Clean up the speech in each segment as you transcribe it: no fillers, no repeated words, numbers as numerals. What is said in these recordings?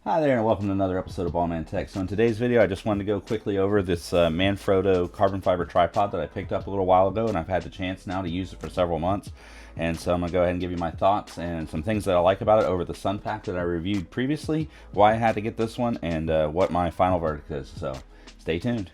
Hi there and welcome to another episode of Ballman Tech. So in today's video I just wanted to go quickly over this Manfrotto carbon fiber tripod that I picked up a little while ago, and I've had the chance now to use it for several months. And so I'm going to go ahead and give you my thoughts and some things that I like about it over the Sun Pack that I reviewed previously, why I had to get this one, and what my final verdict is. So stay tuned.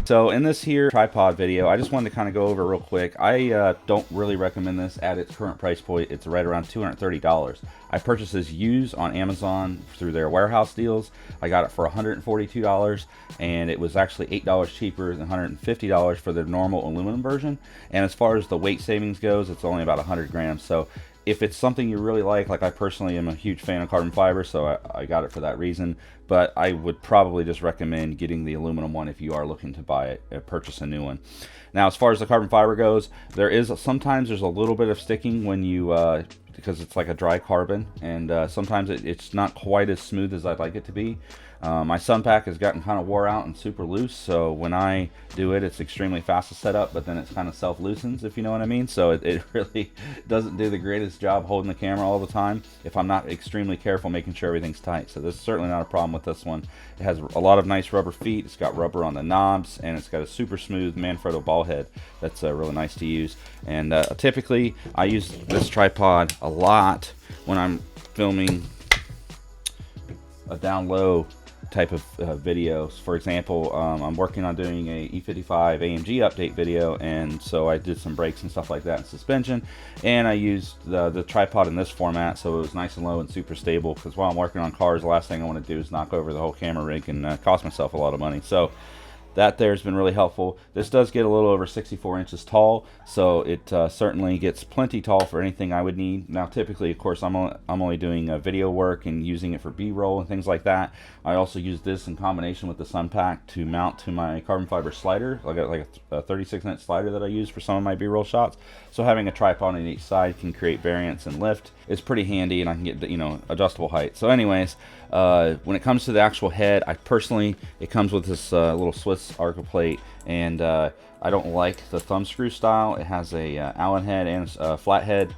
So in this here tripod video, I just wanted to kind of go over real quick. I don't really recommend this at its current price point. It's right around $230. I purchased this used on Amazon through their warehouse deals. I got it for $142, and it was actually $8 cheaper than $150 for the normal aluminum version. And as far as the weight savings goes, it's only about 100 grams. So if it's something you really like I personally am a huge fan of carbon fiber, so I got it for that reason. But I would probably just recommend getting the aluminum one if you are looking to buy it, purchase a new one. Now, as far as the carbon fiber goes, sometimes there's a little bit of sticking when you because it's like a dry carbon, and sometimes it's not quite as smooth as I'd like it to be. My Sun Pack has gotten kind of wore out and super loose, so when I do it, it's extremely fast to set up, but then it's kind of self-loosens, if you know what I mean. So it really doesn't do the greatest job holding the camera all the time if I'm not extremely careful making sure everything's tight. So this is certainly not a problem with this one. It has a lot of nice rubber feet, it's got rubber on the knobs, and it's got a super smooth Manfrotto ball head that's really nice to use. And typically I use this tripod a lot when I'm filming a down low type of videos. For example, I'm working on doing a E55 AMG update video, and so I did some brakes and stuff like that in suspension, and I used the tripod in this format, so it was nice and low and super stable, because while I'm working on cars, the last thing I want to do is knock over the whole camera rig and cost myself a lot of money. So that there's been really helpful. This does get a little over 64 inches tall, so it certainly gets plenty tall for anything I would need. Now, typically, of course, I'm only doing video work and using it for B-roll and things like that. I also use this in combination with the Sun Pack to mount to my carbon fiber slider. I got like a 36-inch slider that I use for some of my B-roll shots. So having a tripod on each side can create variance and lift. It's pretty handy, and I can get adjustable height. So anyways, when it comes to the actual head, it comes with this little Swiss Arca plate, and I don't like the thumb screw style. It has a Allen head and a flathead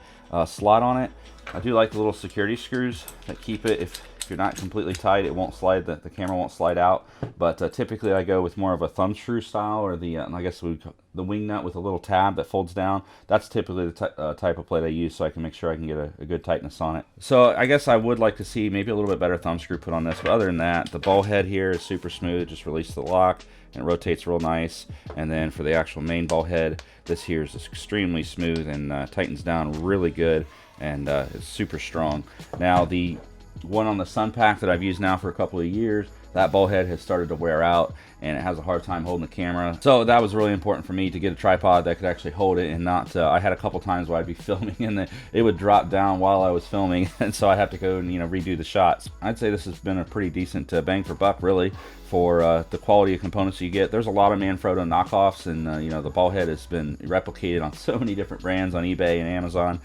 slot on it. I do like the little security screws that keep it, if you're not completely tight, it won't slide, the camera won't slide out. But typically I go with more of a thumb screw style, or the I guess the wing nut with a little tab that folds down. That's typically the type of plate I use, so I can make sure I can get a good tightness on it. So I guess I would like to see maybe a little bit better thumb screw put on this, but other than that, the ball head here is super smooth. Just release the lock and it rotates real nice. And then for the actual main ball head, this here is extremely smooth and tightens down really good, and it's super strong. Now, the one on the Sun Pack that I've used now for a couple of years, that ball head has started to wear out, and it has a hard time holding the camera. So that was really important for me to get a tripod that could actually hold it, and not I had a couple times where I'd be filming and it would drop down while I was filming, and so I have to go and redo the shots. I'd say this has been a pretty decent bang for buck, really, for the quality of components you get. There's a lot of Manfrotto knockoffs, and the ball head has been replicated on so many different brands on eBay and Amazon.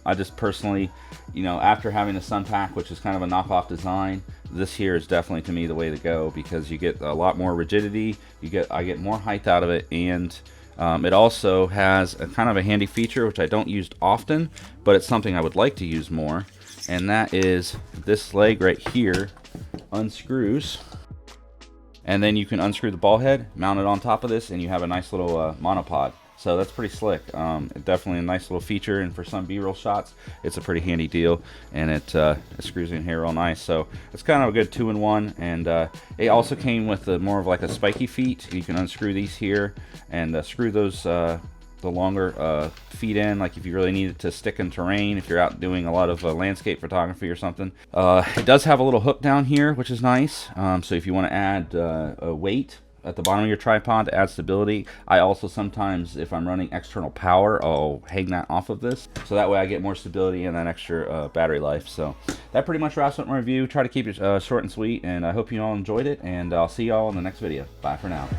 I just personally, after having the Sun Pack, which is kind of a knockoff design, this here is definitely, to me, the way to go, because you get a lot more rigidity, I get more height out of it, and it also has a kind of a handy feature, which I don't use often, but it's something I would like to use more, and that is this leg right here unscrews, and then you can unscrew the ball head, mount it on top of this, and you have a nice little monopod. So that's pretty slick. Definitely a nice little feature, and for some B-roll shots, it's a pretty handy deal, and it screws in here real nice. So it's kind of a good 2-in-1, and it also came with more of like a spiky feet. You can unscrew these here and screw those the longer feet in, like if you really need it to stick in terrain, if you're out doing a lot of landscape photography or something. It does have a little hook down here, which is nice. So if you want to add a weight at the bottom of your tripod to add stability. I also sometimes, if I'm running external power, I'll hang that off of this, so that way I get more stability and that extra battery life. So that pretty much wraps up my review. Try to keep it short and sweet, and I hope you all enjoyed it, and I'll see y'all in the next video. Bye for now.